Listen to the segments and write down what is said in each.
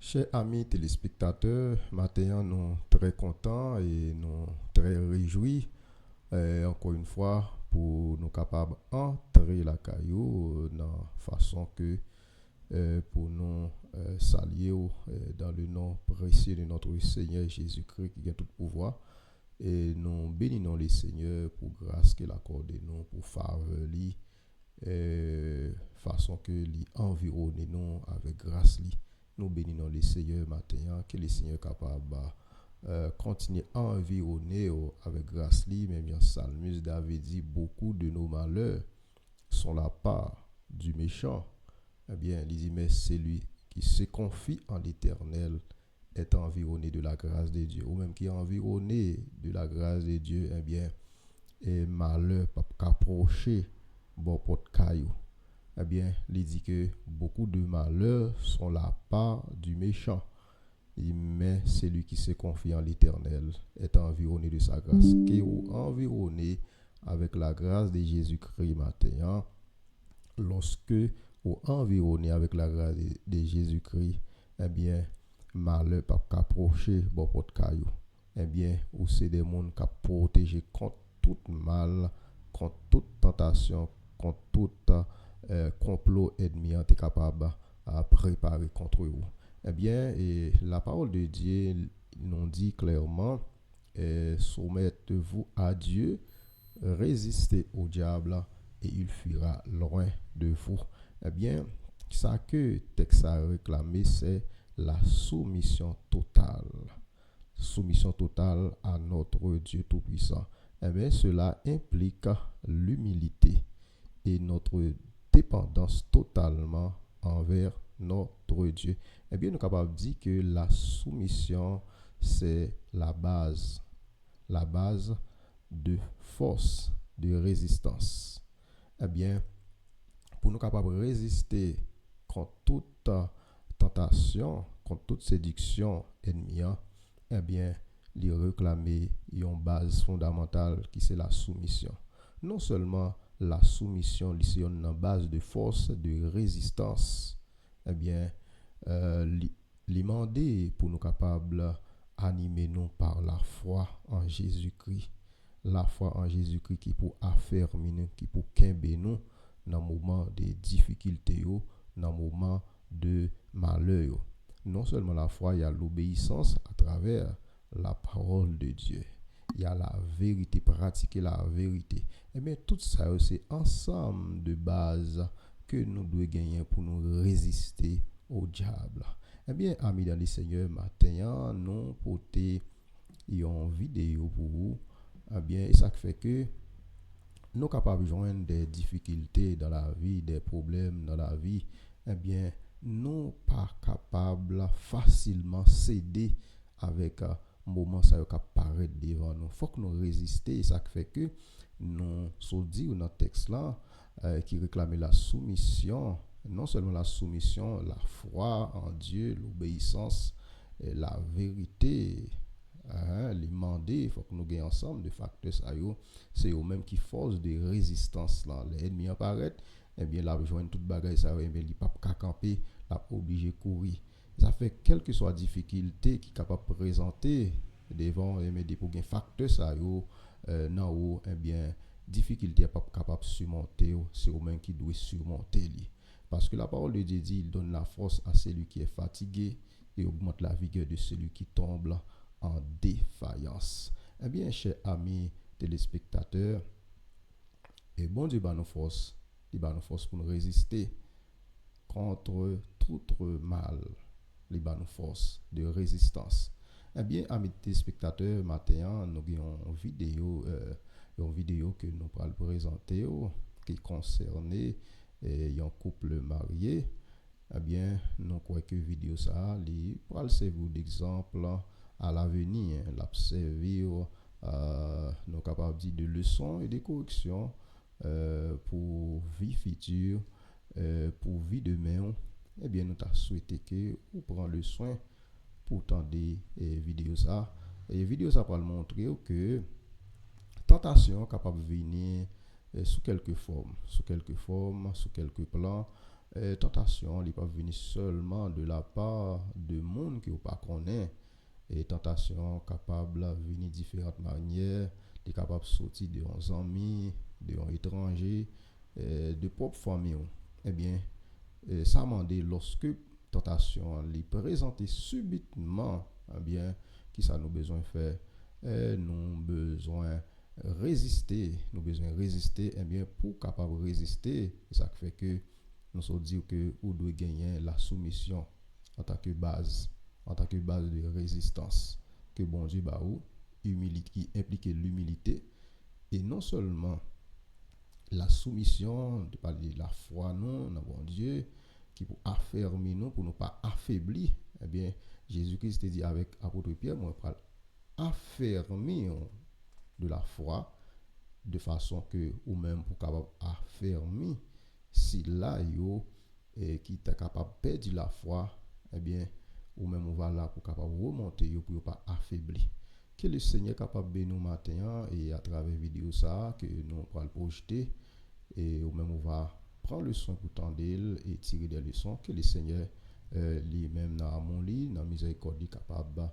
Chers amis téléspectateurs, maintenant nous très contents et nous très réjouis encore une fois pour nous capables d'entrer la caillou dans façon que pour nous saluer dans le nom précieux de notre Seigneur Jésus-Christ qui a tout pouvoir et nous bénissons le Seigneur pour grâce qu'il accorde nous pour faveur lui façon que lui environne nous avec grâce lui. Nous bénissons le Seigneur maintenant, que le Seigneur est capable de continuer à environner avec grâce lui. Mais bien, Salmus David dit beaucoup de nos malheurs sont la part du méchant. Eh bien, il dit, mais celui qui se confie en l'Éternel est environné de la grâce de Dieu. Ou même qui est environné de la grâce de Dieu, eh bien, et malheur pas qu'approcher bon porte caillou. Eh bien, il dit que beaucoup de malheurs sont la part du méchant. Mais celui qui se confie en l'Éternel est environné de sa grâce. Qui est environné avec la grâce de Jésus-Christ maintenant. Lorsque ou environné avec la grâce de Jésus-Christ, eh bien, malheur pas qu'approcher bon porte caillou. Eh bien, ou c'est des mondes qui protégé contre tout mal, contre toute tentation, contre tout complot ennemi est capable à préparer contre vous. Eh bien, et la parole de Dieu nous dit clairement, soumettez-vous à Dieu, résistez au diable et il fuira loin de vous. Eh bien, ça que texte a réclamé, c'est la soumission totale. Soumission totale à notre Dieu Tout-Puissant. Eh bien, cela implique l'humilité et notre dépendance totalement envers notre Dieu. Eh bien, nous sommes capables de dire que la soumission, c'est la base de force, de résistance. Eh bien, pour nous capables de résister contre toute tentation, contre toute séduction ennemie, eh bien, il réclamer une base fondamentale qui c'est la soumission. Non seulement la soumission, c'est une base de force, de résistance, eh bien, demander pour nous capables animer nous par la foi en Jésus-Christ. La foi en Jésus-Christ qui pour affermir nous, qui pour quimber nous dans le moment de difficultés, dans le moment de malheur. Non seulement la foi, il y a l'obéissance à travers la parole de Dieu. Il y a la vérité, pratiquer la vérité. Et bien, tout ça, c'est ensemble de bases que nous devons gagner pour nous résister au diable. Eh bien, amis dans le Seigneur, maintenant, nous portons une vidéo pour vous. Eh bien, ça fait que nous sommes capables de joindre des difficultés dans la vie, des problèmes dans la vie. Eh bien, nous pas capables facilement céder avec moment ça qui apparaît devant nous. Faut que nous résister. Ça fait que nous sommes dit dans le texte là qui réclame la soumission, non seulement la soumission, la foi en Dieu, l'obéissance, et la vérité. Les mandés, il faut que nous gagnions ensemble de facteurs ça c'est eux même qui force de résistance là. Les ennemis apparaissent, eh bien là rejoindre toute bagaille ça, eh bien il pas camper, là obligé courir. Ça fait quelle que soit la difficulté qui est capable de présenter devant mais des pour gain facteur ça non ou eh bien difficulté est pas capable de surmonter, c'est au même qui doit surmonter lui. Parce que la parole de Dieu dit il donne la force à celui qui est fatigué et augmente la vigueur de celui qui tombe en défaillance. Eh bien, chers amis téléspectateurs, et bon Dieu, il nous force pour nous résister contre tout mal. Il nous force de résistance. Eh bien, amis téléspectateurs, maintenant, nous avons une vidéo que nous allons présenter qui concerne un couple marié. Eh bien, nous croyons que vidéo ça, il pourra servir d'exemple à l'avenir, l'a servir nous sommes capables de leçons et de corrections pour vie future, pour vie demain. Eh bien, nous avons souhaité que vous preniez le soin pour tendre vidéo ça. Et vidéo ça va montrer que tentation est capable de venir sous quelques formes, sous quelques plans. tentation, il pas venir seulement de la part de monde qui ou pas connaît. Et tentation capable de venir de différentes manières, il est capable de sortir de nos amis, de nos étrangers, de propre famille. Eh bien, ça m'a dit lorsque tentation est présentée subitement, eh bien, qui ça nous besoin faire? Nous besoin résister, eh bien, pour capable résister, ça fait que nous sommes dit que nous devons gagner la soumission en tant que base de résistance que bon Dieu ba ou, humilité qui implique l'humilité et non seulement la soumission de parler de la foi non dans bon Dieu qui pour affermir nous pour ne pas affaiblir. Eh bien Jésus-Christ dit avec apôtre Pierre, moi pour affermir de la foi de façon que ou même pour capable affermir si là yo qui est capable de perdre la foi, eh bien ou même on va là pour capable remonter pour ne pas affaiblir. Que le Seigneur est capable de nous matin et à travers vidéo ça que nous pourrons le projeter et ou même on va prendre le soin pour tendre et tirer des leçons que le Seigneur lui-même dans mon lit dans miséricorde capable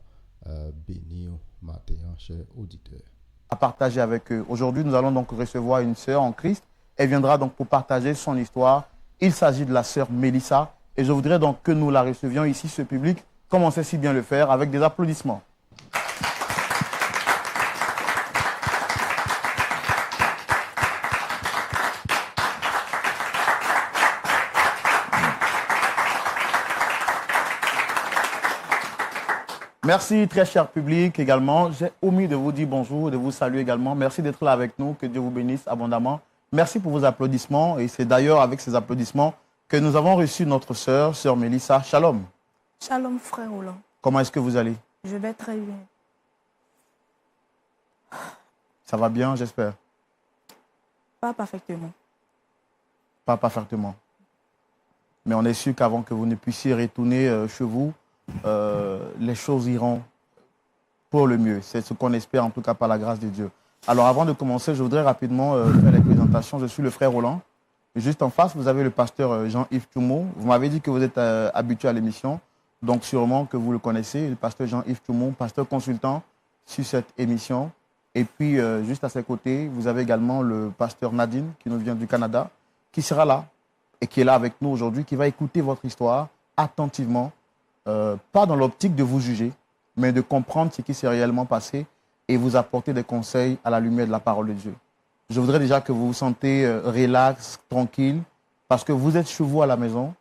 bénir matin chers auditeurs. À partager avec eux. Aujourd'hui, nous allons donc recevoir une sœur en Christ. Elle viendra donc pour partager son histoire. Il s'agit de la sœur Mélissa et je voudrais donc que nous la recevions ici, ce public, comme on sait si bien le faire, avec des applaudissements. Merci, très cher public également. J'ai omis de vous dire bonjour, de vous saluer également. Merci d'être là avec nous. Que Dieu vous bénisse abondamment. Merci pour vos applaudissements. Et c'est d'ailleurs avec ces applaudissements que nous avons reçu notre sœur Mélissa. Shalom. Shalom, frère Roland. Comment est-ce que vous allez? Je vais très bien. Ça va bien, j'espère? Pas parfaitement. Pas parfaitement. Mais on est sûr qu'avant que vous ne puissiez retourner chez vous, les choses iront pour le mieux. C'est ce qu'on espère en tout cas par la grâce de Dieu. Alors avant de commencer, je voudrais rapidement faire les présentations. Je suis le frère Roland. Juste en face, vous avez le pasteur Jean-Yves Toumo. Vous m'avez dit que vous êtes habitué à l'émission, donc sûrement que vous le connaissez. Le pasteur Jean-Yves Toumo, pasteur consultant sur cette émission. Et puis juste à ses côtés, vous avez également le pasteur Nadine qui nous vient du Canada, qui sera là et qui est là avec nous aujourd'hui, qui va écouter votre histoire attentivement. Pas dans l'optique de vous juger, mais de comprendre ce qui s'est réellement passé et vous apporter des conseils à la lumière de la parole de Dieu. Je voudrais déjà que vous vous sentez relax, tranquille, parce que vous êtes chez vous à la maison.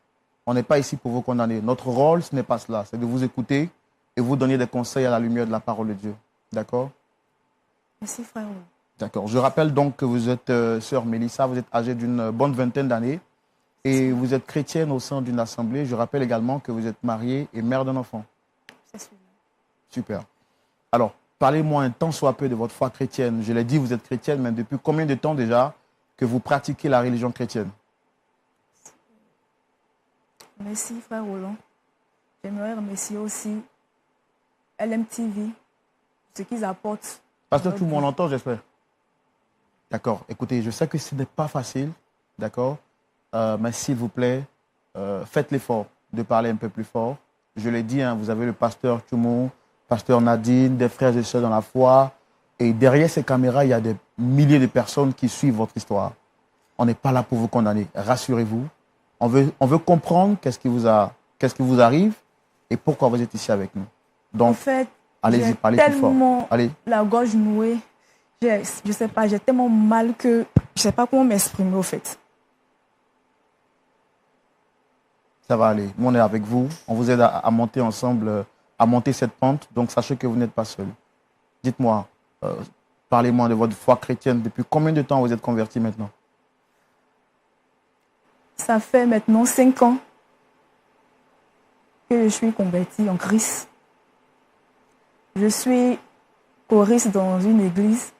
On n'est pas ici pour vous condamner. Notre rôle, ce n'est pas cela, c'est de vous écouter et vous donner des conseils à la lumière de la parole de Dieu. D'accord? Merci, frère. D'accord. Je rappelle donc que vous êtes sœur Mélissa, vous êtes âgée d'une bonne vingtaine d'années. Et vous êtes chrétienne au sein d'une assemblée. Je rappelle également que vous êtes mariée et mère d'un enfant. C'est celui-là. Super. Alors, parlez-moi un tant soit peu de votre foi chrétienne. Je l'ai dit, vous êtes chrétienne, mais depuis combien de temps déjà que vous pratiquez la religion chrétienne? Merci, frère Roland. J'aimerais remercier aussi LMTV, ce qu'ils apportent. Parce que tout le monde l'entend, j'espère. D'accord. Écoutez, je sais que ce n'est pas facile, d'accord? Mais s'il vous plaît, faites l'effort de parler un peu plus fort. Je l'ai dit, hein, vous avez le pasteur Toumo, pasteur Nadine, des frères et sœurs dans la foi. Et derrière ces caméras, il y a des milliers de personnes qui suivent votre histoire. On n'est pas là pour vous condamner. Rassurez-vous. On veut comprendre qu'est-ce qui vous arrive et pourquoi vous êtes ici avec nous. Donc, en fait, allez-y, parlez plus fort. Allez. La gorge nouée. Je sais pas, j'ai tellement mal que je sais pas comment m'exprimer au fait. Ça va aller. Nous, on est avec vous. On vous aide à monter ensemble, à monter cette pente. Donc, sachez que vous n'êtes pas seul. Dites-moi, parlez-moi de votre foi chrétienne. Depuis combien de temps vous êtes converti maintenant? Ça fait maintenant 5 ans que je suis converti en Christ. Je suis choriste dans une église.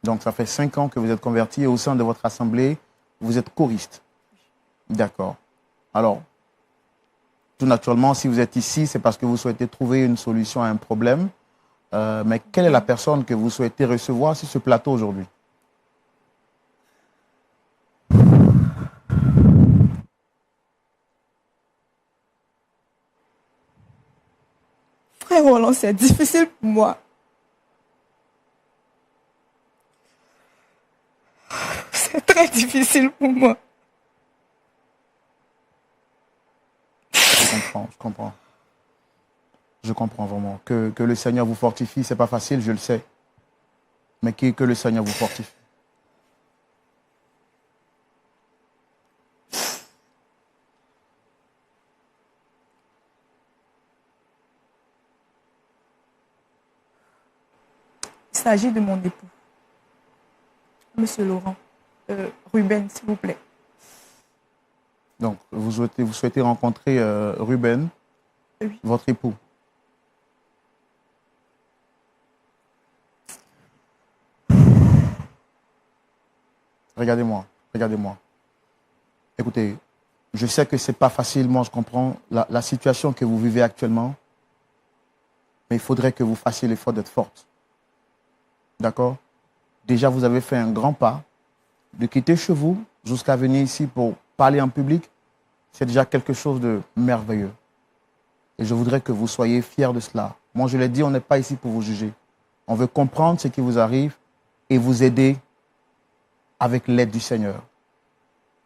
Donc, ça fait 5 ans que vous êtes converti et au sein de votre assemblée, vous êtes choriste. D'accord. Alors, tout naturellement, si vous êtes ici, c'est parce que vous souhaitez trouver une solution à un problème. Mais quelle est la personne que vous souhaitez recevoir sur ce plateau aujourd'hui? Frère Roland, c'est difficile pour moi. C'est très difficile pour moi. Je comprends. Je comprends vraiment. Que le Seigneur vous fortifie, c'est pas facile, je le sais. Mais que le Seigneur vous fortifie. Il s'agit de mon époux. Monsieur Laurent. Ruben, s'il vous plaît. Donc, vous souhaitez rencontrer Ruben, Oui. votre époux. Regardez-moi, regardez-moi. Écoutez, je sais que ce n'est pas facile, moi je comprends la situation que vous vivez actuellement, mais il faudrait que vous fassiez l'effort d'être forte. D'accord? Déjà, vous avez fait un grand pas, de quitter chez vous jusqu'à venir ici pour parler en public, c'est déjà quelque chose de merveilleux. Et je voudrais que vous soyez fiers de cela. Moi, je l'ai dit, on n'est pas ici pour vous juger. On veut comprendre ce qui vous arrive et vous aider avec l'aide du Seigneur.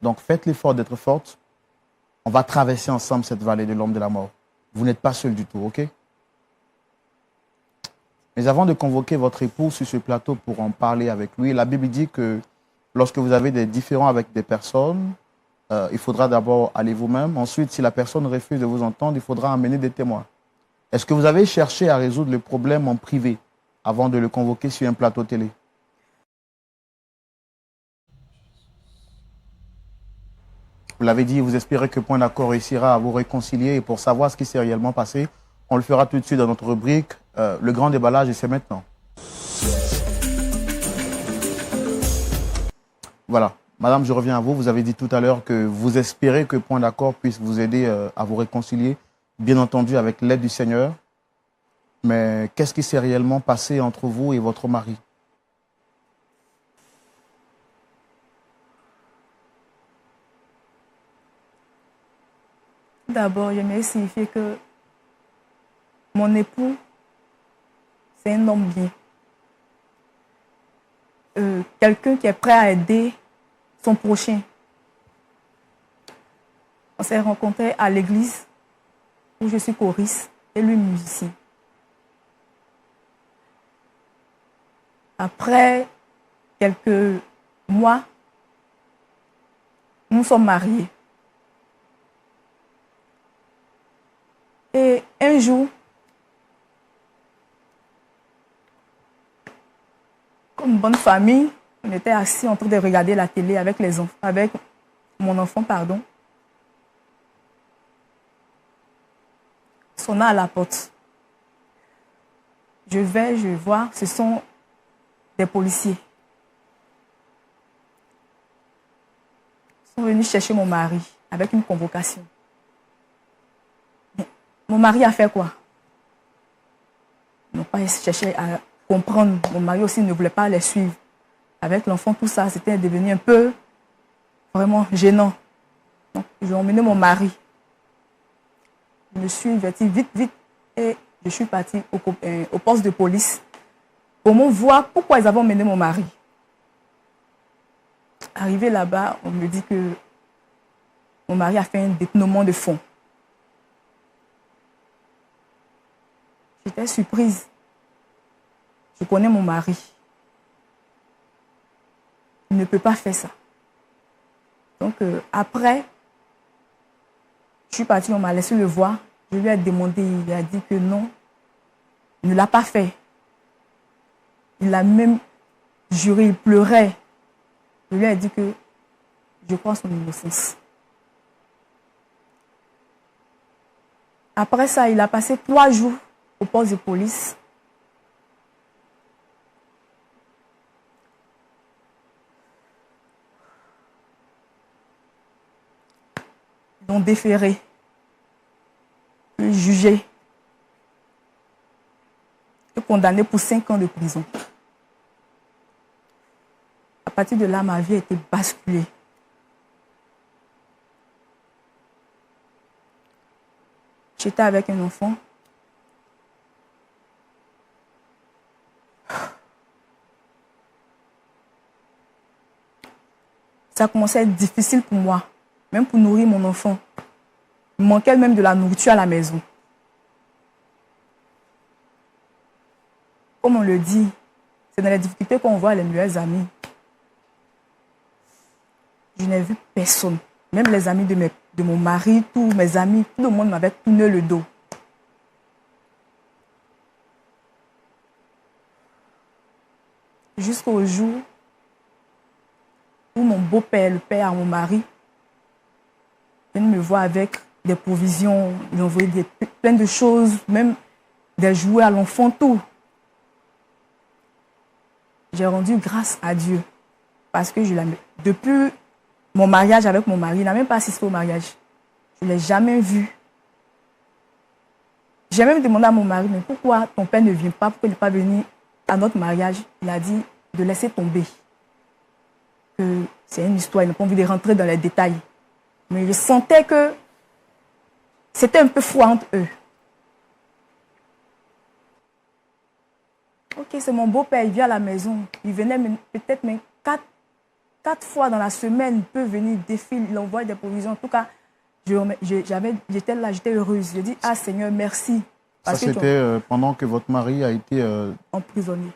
Donc, faites l'effort d'être forte. On va traverser ensemble cette vallée de l'ombre de la mort. Vous n'êtes pas seul du tout, ok? Mais avant de convoquer votre époux sur ce plateau pour en parler avec lui, la Bible dit que lorsque vous avez des différends avec des personnes, il faudra d'abord aller vous-même. Ensuite, si la personne refuse de vous entendre, il faudra amener des témoins. Est-ce que vous avez cherché à résoudre le problème en privé avant de le convoquer sur un plateau télé? Vous l'avez dit, vous espérez que Point d'accord réussira à vous réconcilier. Et pour savoir ce qui s'est réellement passé, on le fera tout de suite dans notre rubrique Le grand déballage, et c'est maintenant. Voilà. Madame, je reviens à vous. Vous avez dit tout à l'heure que vous espérez que Point d'accord puisse vous aider à vous réconcilier, bien entendu avec l'aide du Seigneur. Mais qu'est-ce qui s'est réellement passé entre vous et votre mari? D'abord, j'aimerais signifier que mon époux, c'est un homme bien. Quelqu'un qui est prêt à aider son prochain. On s'est rencontrés à l'église où je suis choriste et lui musicien. Après quelques mois, nous sommes mariés. Et un jour, comme bonne famille, on était assis en train de regarder la télé avec les enfants, avec mon enfant, pardon. Sonna à la porte. Je vois, ce sont des policiers. Ils sont venus chercher mon mari avec une convocation. Mon mari a fait quoi? Ils n'ont pas cherché à comprendre. Mon mari aussi ne voulait pas les suivre. Avec l'enfant, tout ça, c'était devenu un peu vraiment gênant. Donc, ils ont emmené mon mari. Je me suis vêtue vite, vite, et je suis partie au poste de police pour me voir pourquoi ils avaient emmené mon mari. Arrivé là-bas, on me dit que mon mari a fait un détournement de fonds. J'étais surprise. Je connais mon mari. Il ne peut pas faire ça. Donc après, je suis partie, on m'a laissé le voir. Je lui ai demandé, il a dit que non, il ne l'a pas fait. Il a même juré, il pleurait. Je lui ai dit que je crois en son innocence. Après ça, il a passé 3 jours au poste de police. Ils l'ont déféré, jugé et condamné pour 5 ans de prison. À partir de là, ma vie a été basculée. J'étais avec un enfant. ça commençait à être difficile pour moi, même pour nourrir mon enfant. Il manquait même de la nourriture à la maison. Comme on le dit, c'est dans les difficultés qu'on voit les meilleurs amis. Je n'ai vu personne, même les amis de mon mari, tous mes amis, tout le monde m'avait tourné le dos. Jusqu'au jour où mon beau-père, le père à mon mari, vient me voir avec des provisions, il envoyait plein de choses, même des jouets à l'enfant, tout. J'ai rendu grâce à Dieu parce que depuis mon mariage avec mon mari, il n'a même pas assisté au mariage. Je ne l'ai jamais vu. J'ai même demandé à mon mari, mais pourquoi ton père ne vient pas, pourquoi il n'est pas venu à notre mariage? Il a dit de laisser tomber. Que c'est une histoire, il n'a pas envie de rentrer dans les détails. Mais je sentais que c'était un peu froid entre eux. Ok, c'est mon beau-père, il vient à la maison. Il venait peut-être même quatre fois dans la semaine, il peut venir, défile, il envoie des provisions. En tout cas, j'étais là, j'étais heureuse. J'ai dit, ah Seigneur, merci. Ça, c'était pendant que votre mari a été emprisonné.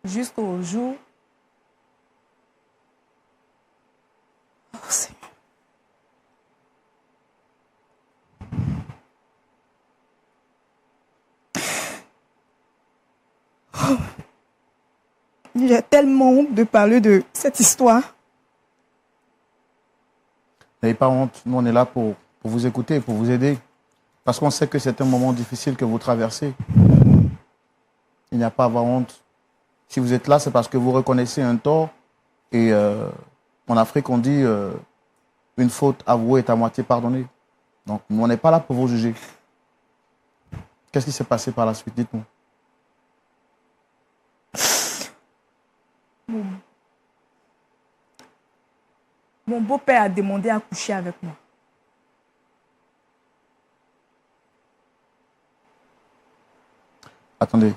Jusqu'au jour. Oh Seigneur. Oh. J'ai tellement honte de parler de cette histoire. N'ayez pas honte, nous on est là pour vous écouter, pour vous aider. Parce qu'on sait que c'est un moment difficile que vous traversez. Il n'y a pas à avoir honte. Si vous êtes là, c'est parce que vous reconnaissez un tort. Et en Afrique, on dit une faute avouée est à moitié pardonnée. Donc, nous, on n'est pas là pour vous juger. Qu'est-ce qui s'est passé par la suite? Dites-nous. Mon beau-père a demandé à coucher avec moi. Attendez.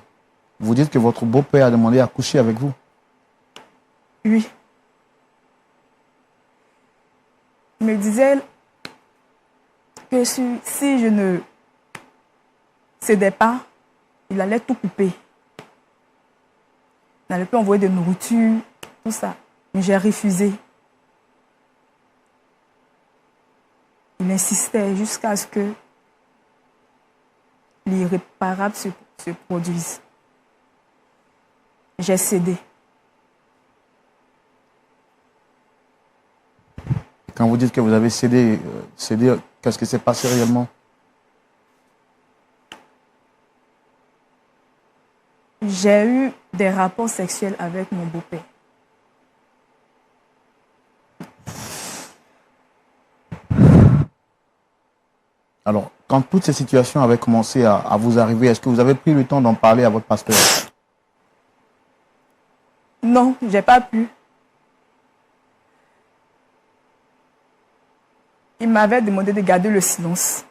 Vous dites que votre beau-père a demandé à coucher avec vous? Oui. Il me disait que si je ne cédais pas, il allait tout couper. Il n'allait plus envoyer de nourriture, tout ça. Mais j'ai refusé. Il insistait jusqu'à ce que l'irréparable se produise. J'ai cédé. Quand vous dites que vous avez cédé, qu'est-ce qui s'est passé réellement? J'ai eu des rapports sexuels avec mon beau-père. Alors, quand toutes ces situations avaient commencé à vous arriver, est-ce que vous avez pris le temps d'en parler à votre pasteur? Non, je n'ai pas pu. Il m'avait demandé de garder le silence.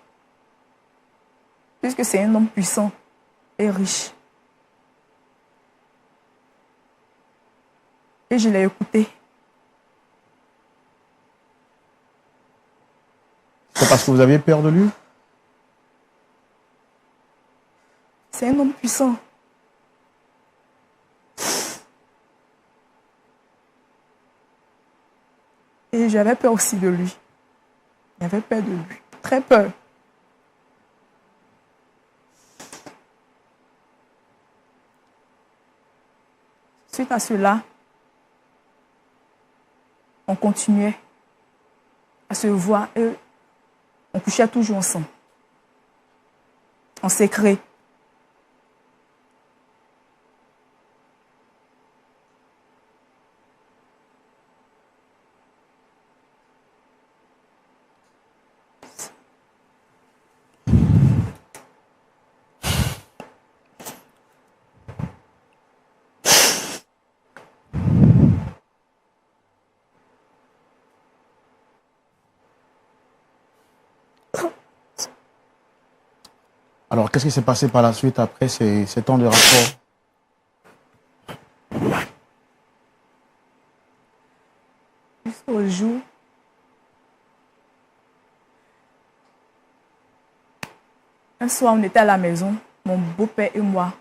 Puisque c'est un homme puissant et riche. Et je l'ai écouté. C'est parce que vous aviez peur de lui? C'est un homme puissant. Et j'avais peur aussi de lui. J'avais peur de lui. Très peur. Suite à cela, on continuait à se voir et on couchait toujours ensemble. En secret. Alors, qu'est-ce qui s'est passé par la suite après ces temps de rapport? Jusqu'au jour, un soir, on était à la maison, mon beau-père et moi,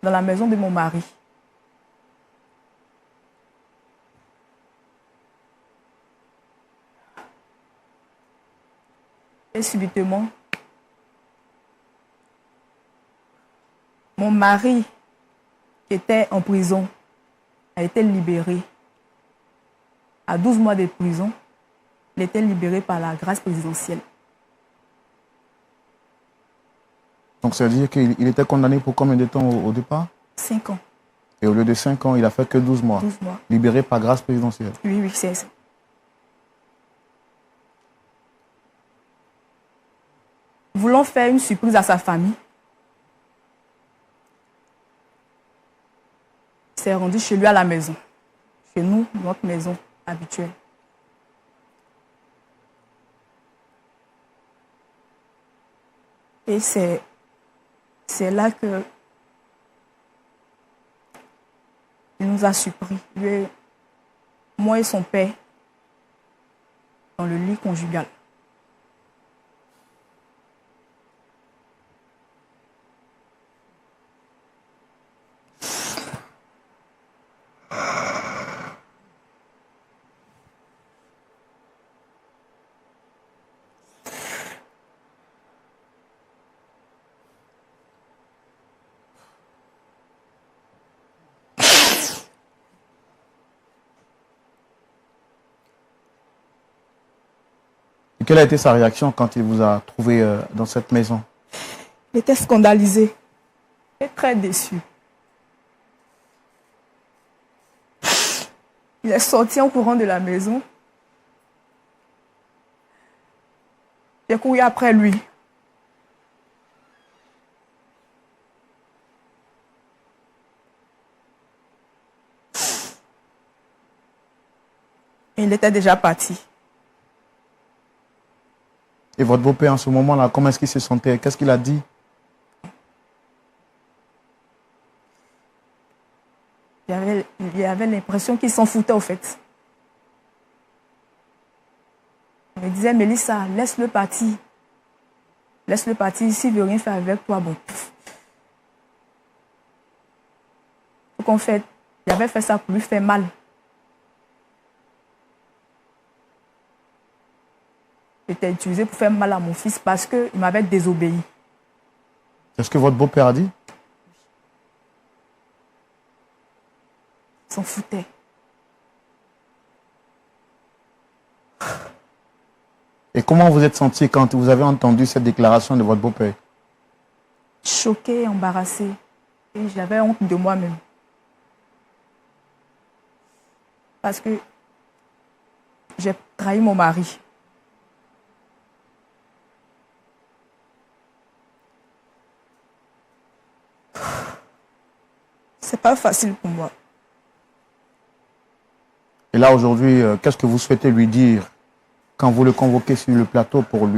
dans la maison de mon mari. Et subitement, mon mari, qui était en prison, a été libéré. À 12 mois de prison, il était libéré par la grâce présidentielle. Donc, ça veut dire qu'il était condamné pour combien de temps au départ? 5 ans. Et au lieu de 5 ans, il a fait que 12 mois. 12 mois. Libéré par grâce présidentielle. Oui, oui, c'est ça. Voulant faire une surprise à sa famille, il s'est rendu chez lui à la maison. Chez nous, notre maison habituelle. Et c'est là que il nous a surpris, moi et son père, dans le lit conjugal. Et quelle a été sa réaction quand il vous a trouvé dans cette maison? Il était scandalisé et très déçu. Il est sorti en courant de la maison. J'ai couru après lui. Et il était déjà parti. Et votre beau-père, en ce moment-là, comment est-ce qu'il se sentait? Qu'est-ce qu'il a dit? Il y avait l'impression qu'il s'en foutait, au fait. Il me disait, Mélissa, laisse-le partir. Laisse-le partir, s'il ne veut rien faire avec toi, bon. Donc, en fait, il avait fait ça pour lui faire mal. J'étais utilisé pour faire mal à mon fils parce qu'il m'avait désobéi. C'est ce que votre beau-père a dit? Il s'en foutait. Et comment vous êtes senti quand vous avez entendu cette déclaration de votre beau-père? Choquée, embarrassée. Et j'avais honte de moi-même. Parce que j'ai trahi mon mari. C'est pas facile pour moi. Et là, aujourd'hui, qu'est-ce que vous souhaitez lui dire quand vous le convoquez sur le plateau pour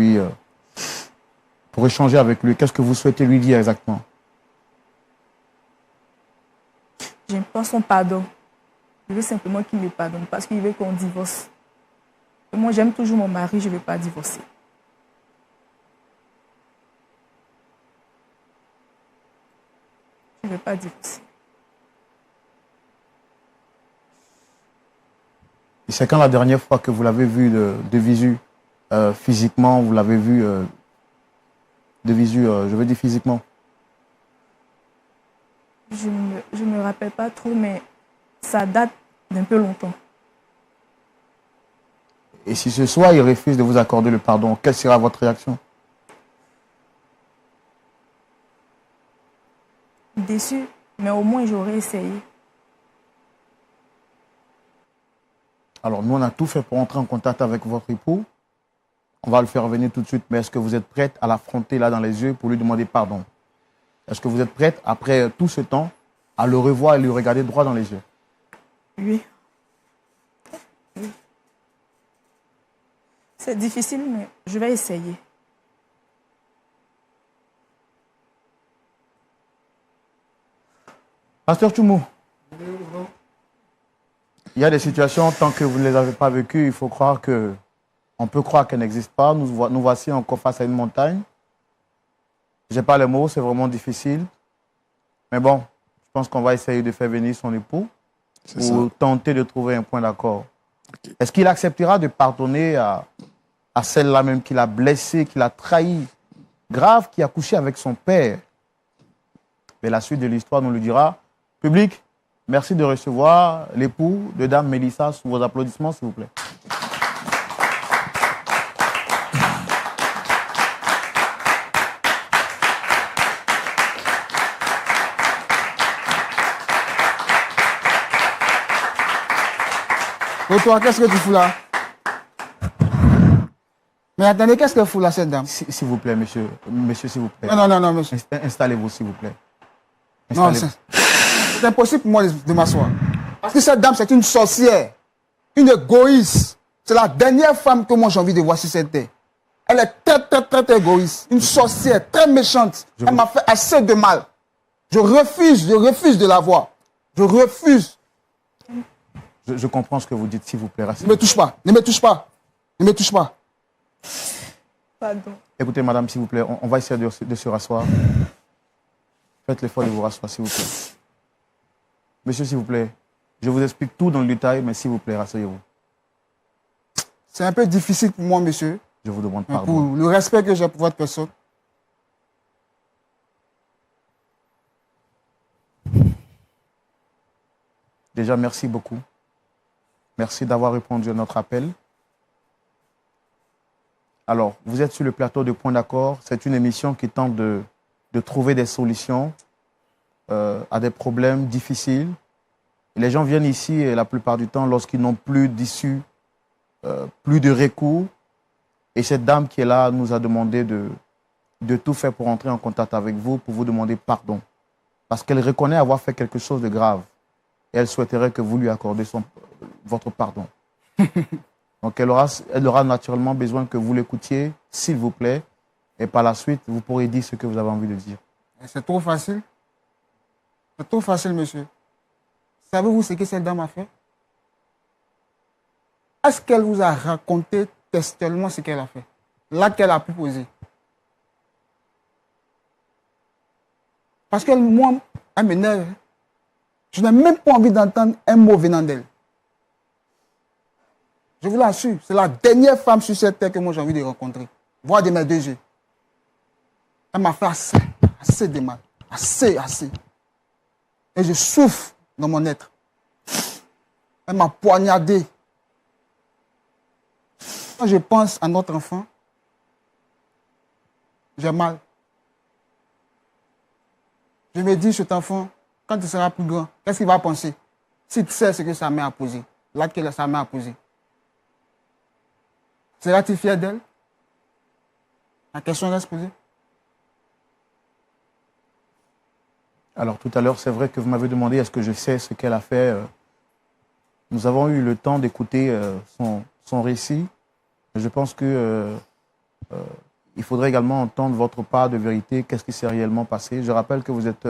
échanger avec lui? Qu'est-ce que vous souhaitez lui dire exactement? J'aime pas son pardon. Je veux simplement qu'il me pardonne parce qu'il veut qu'on divorce. Et moi, j'aime toujours mon mari, je ne veux pas divorcer. Je ne veux pas divorcer. Et c'est quand la dernière fois que vous l'avez vu de visu, physiquement, vous l'avez vu de visu, je veux dire physiquement? Je ne me rappelle pas trop, mais ça date d'un peu longtemps. Et si ce soir, il refuse de vous accorder le pardon, quelle sera votre réaction? Déçu, mais au moins j'aurais essayé. Alors, nous, on a tout fait pour entrer en contact avec votre époux. On va le faire revenir tout de suite. Mais est-ce que vous êtes prête à l'affronter là dans les yeux pour lui demander pardon? Est-ce que vous êtes prête, après tout ce temps, à le revoir et lui regarder droit dans les yeux? Oui. Oui. C'est difficile, mais je vais essayer. Pasteur Tchoumou, il y a des situations, tant que vous ne les avez pas vécues, il faut croire que, on peut croire qu'elles n'existent pas. Nous voici encore face à une montagne. Je n'ai pas les mots, c'est vraiment difficile. Mais bon, je pense qu'on va essayer de faire venir son époux pour tenter de trouver un point d'accord. Okay. Est-ce qu'il acceptera de pardonner à celle-là même qui l'a blessé, qui l'a trahi, grave, qui a couché avec son père? Mais la suite de l'histoire nous le dira. Public, merci de recevoir l'époux de Dame Mélissa sous vos applaudissements, s'il vous plaît. Et toi, qu'est-ce que tu fous là? Mais attendez, qu'est-ce que fout là, cette dame? S'il vous plaît, monsieur. Monsieur, s'il vous plaît. Non, monsieur. Installez-vous, s'il vous plaît. Non, c'est impossible pour moi de m'asseoir. Parce que cette dame, c'est une sorcière. Une égoïste. C'est la dernière femme que moi j'ai envie de voir sur cette terre. Elle est très égoïste. Une sorcière, très méchante. Elle m'a fait assez de mal. Je refuse de la voir. Je refuse. Je comprends ce que vous dites, s'il vous plaît. Ne me touche pas. Ne me touche pas. Ne me touche pas. Pardon. Écoutez, madame, s'il vous plaît, on va essayer de se rasseoir. Faites l'effort de vous rasseoir, s'il vous plaît. Monsieur, s'il vous plaît, je vous explique tout dans le détail, mais s'il vous plaît, rasseyez-vous. C'est un peu difficile pour moi, monsieur. Je vous demande pardon. Pour le respect que j'ai pour votre personne. Déjà, merci beaucoup. Merci d'avoir répondu à notre appel. Alors, vous êtes sur le plateau de Point d'accord. C'est une émission qui tente de trouver des solutions à des problèmes difficiles. Et les gens viennent ici, et la plupart du temps, lorsqu'ils n'ont plus d'issue, plus de recours. Et cette dame qui est là nous a demandé de tout faire pour entrer en contact avec vous, pour vous demander pardon. Parce qu'elle reconnaît avoir fait quelque chose de grave. Et elle souhaiterait que vous lui accordez votre pardon. Donc elle aura naturellement besoin que vous l'écoutiez, s'il vous plaît. Et par la suite, vous pourrez dire ce que vous avez envie de dire. C'est trop facile. C'est trop facile, monsieur. Savez-vous ce que cette dame a fait? Est-ce qu'elle vous a raconté textuellement ce qu'elle a fait? Là qu'elle a pu poser. Parce que moi, elle m'énerve. Je n'ai même pas envie d'entendre un mot venant d'elle. Je vous l'assure, c'est la dernière femme sur cette terre que moi j'ai envie de rencontrer. Voir de mes deux yeux. Elle m'a fait assez de mal. Assez. Et je souffre dans mon être. Elle m'a poignardé. Quand je pense à notre enfant, j'ai mal. Je me dis, cet enfant, quand il sera plus grand, qu'est-ce qu'il va penser? S'il sait ce que sa mère a posé, l'acte que sa mère a posé. Sera-t-il fier d'elle? La question reste posée. Alors, tout à l'heure, c'est vrai que vous m'avez demandé est-ce que je sais ce qu'elle a fait. Nous avons eu le temps d'écouter son récit. Je pense que il faudrait également entendre votre part de vérité. Qu'est-ce qui s'est réellement passé? Je rappelle que vous êtes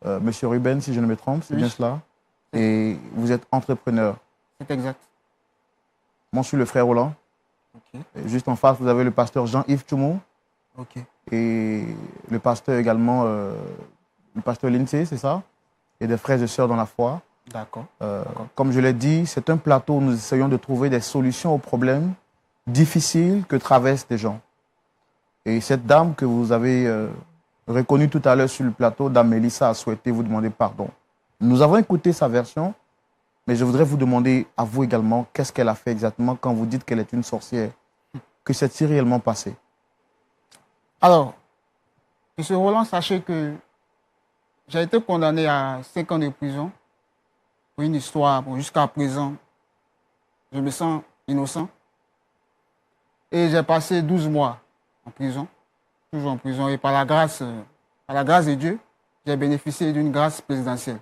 Monsieur Ruben, si je ne me trompe, c'est bien cela. Et vous êtes entrepreneur. C'est exact. Moi, je suis le frère Roland. Okay. Juste en face, vous avez le pasteur Jean-Yves Tchoumou. Okay. Et le pasteur également, le pasteur Lindsay, c'est ça? Et des frères et sœurs dans la foi. D'accord. Comme je l'ai dit, c'est un plateau où nous essayons de trouver des solutions aux problèmes difficiles que traversent les gens. Et cette dame que vous avez reconnue tout à l'heure sur le plateau, Dame Mélissa, a souhaité vous demander pardon. Nous avons écouté sa version, mais je voudrais vous demander à vous également qu'est-ce qu'elle a fait exactement quand vous dites qu'elle est une sorcière. Que s'est-il réellement passé? Alors, M. Roland, sachez que j'ai été condamné à 5 ans de prison pour une histoire. Jusqu'à présent, je me sens innocent. Et j'ai passé 12 mois en prison, toujours en prison. Et par la grâce de Dieu, j'ai bénéficié d'une grâce présidentielle.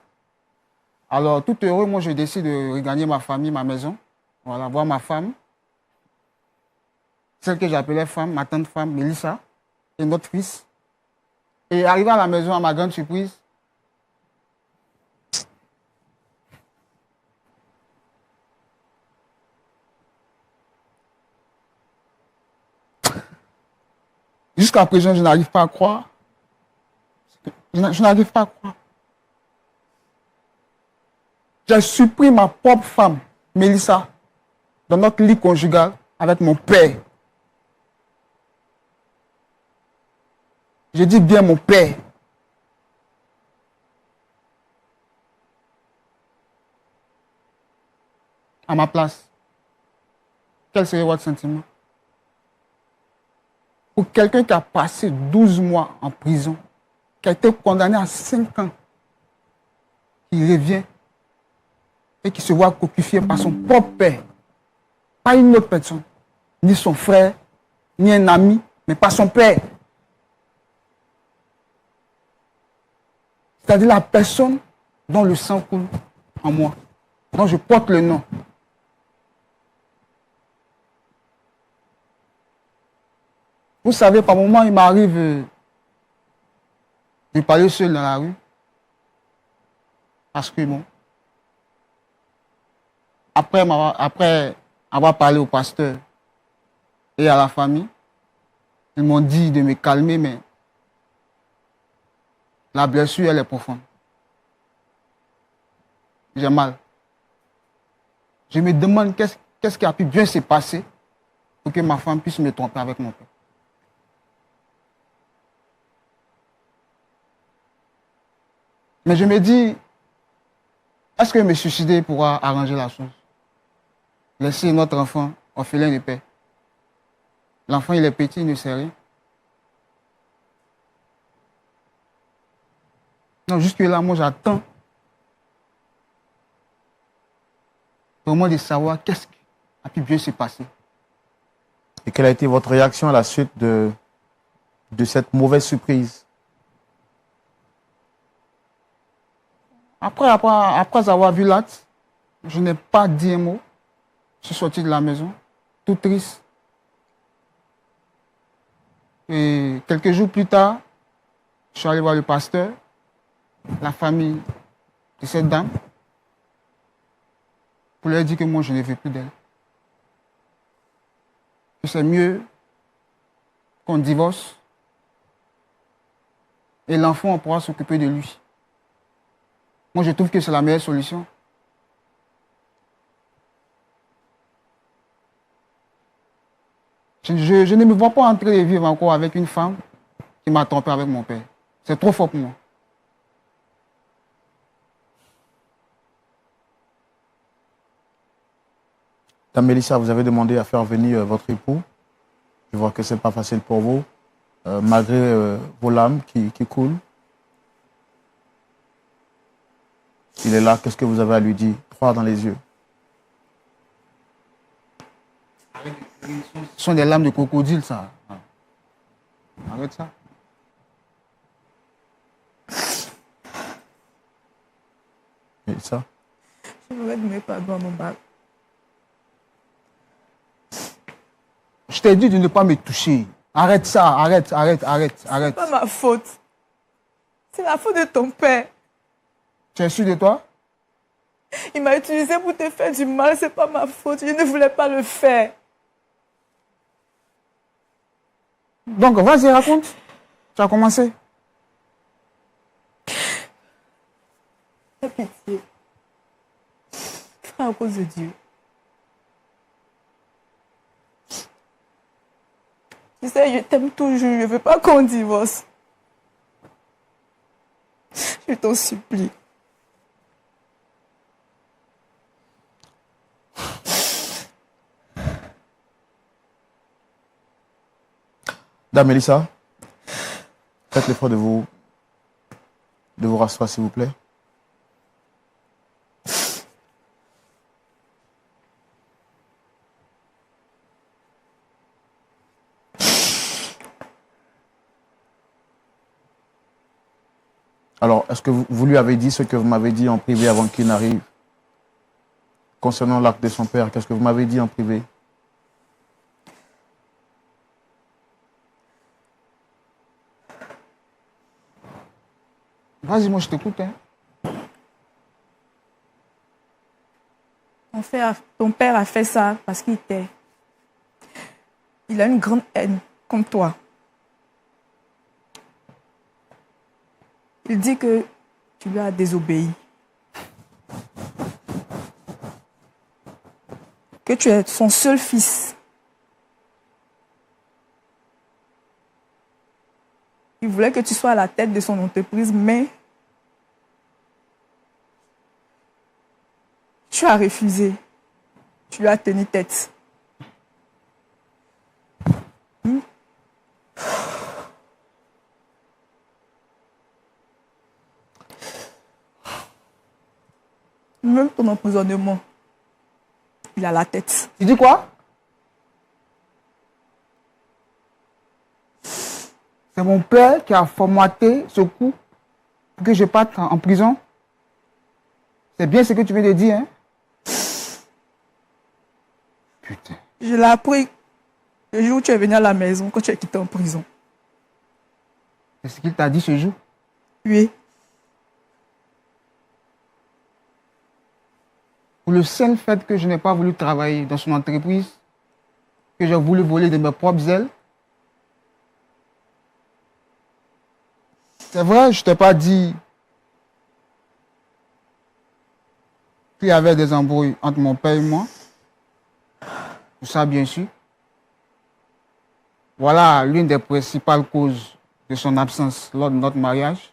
Alors, tout heureux, moi, je décide de regagner ma famille, ma maison. Voilà, voir ma femme, celle que j'appelais femme, ma tante femme, Mélissa, et notre fils. Et arrivé à la maison, à ma grande surprise, Jusqu'à présent, je n'arrive pas à croire. Je n'arrive pas à croire. J'ai surpris ma propre femme, Mélissa, dans notre lit conjugal avec mon père. Je dis bien mon père. À ma place, quel serait votre sentiment? Pour quelqu'un qui a passé 12 mois en prison, qui a été condamné à 5 ans, qui revient et qui se voit coquifié par son propre père, pas une autre personne, ni son frère, ni un ami, mais par son père. C'est-à-dire la personne dont le sang coule en moi, dont je porte le nom. Vous savez, par moments, il m'arrive de parler seul dans la rue. Parce que bon, après avoir parlé au pasteur et à la famille, ils m'ont dit de me calmer, mais la blessure, elle est profonde. J'ai mal. Je me demande qu'est-ce qui a pu bien se passer pour que ma femme puisse me tromper avec mon père. Mais je me dis, est-ce que me suicider pourra arranger la chose? Laisser notre enfant orphelin de père. L'enfant, il est petit, il ne sait rien. Non, jusque-là, moi, j'attends vraiment de savoir qu'est-ce qui a pu bien se passer. Et quelle a été votre réaction à la suite de cette mauvaise surprise? Après avoir vu l'acte, je n'ai pas dit un mot. Je suis sorti de la maison, tout triste. Et quelques jours plus tard, je suis allé voir le pasteur, la famille de cette dame, pour leur dire que moi, je ne veux plus d'elle. Que c'est mieux qu'on divorce et l'enfant, on pourra s'occuper de lui. Moi, je trouve que c'est la meilleure solution. Je ne me vois pas en train de vivre encore avec une femme qui m'a trompé avec mon père. C'est trop fort pour moi. Dame Mélissa, vous avez demandé à faire venir votre époux. Je vois que ce n'est pas facile pour vous, malgré vos larmes qui coulent. Il est là, qu'est-ce que vous avez à lui dire? Droit dans les yeux. Ce sont des larmes de crocodile, ça. Arrête ça. Mélissa? Je voudrais demander pardon à mon mari. Je t'ai dit de ne pas me toucher. Arrête ça, arrête. C'est pas ma faute. C'est la faute de ton père. Tu es sûr de toi? Il m'a utilisé pour te faire du mal, c'est pas ma faute. Je ne voulais pas le faire. Donc, vas-y, raconte. Tu as commencé. Fais pitié. Frère, à cause de Dieu. Tu sais, je t'aime toujours. Je ne veux pas qu'on divorce. Je t'en supplie. Dame Mélissa, faites l'effort de vous rasseoir, s'il vous plaît. Alors, est-ce que vous lui avez dit ce que vous m'avez dit en privé avant qu'il n'arrive? Concernant l'acte de son père, qu'est-ce que vous m'avez dit en privé? Vas-y, moi je t'écoute. Hein. Ton père a fait ça parce qu'il a une grande haine comme toi. Il dit que tu lui as désobéi. Que tu es son seul fils. Il voulait que tu sois à la tête de son entreprise, mais tu as refusé. Tu lui as tenu tête. Même ton emprisonnement, il a la tête. Tu dis quoi? C'est mon père qui a formaté ce coup pour que je parte en prison. C'est bien ce que tu viens de dire, hein? Putain. Je l'ai appris le jour où tu es venu à la maison, quand tu es quitté en prison. C'est ce qu'il t'a dit ce jour? Oui. Pour le seul fait que je n'ai pas voulu travailler dans son entreprise, que j'ai voulu voler de mes propres ailes. C'est vrai, je ne t'ai pas dit qu'il y avait des embrouilles entre mon père et moi. Tout ça, bien sûr. Voilà l'une des principales causes de son absence lors de notre mariage.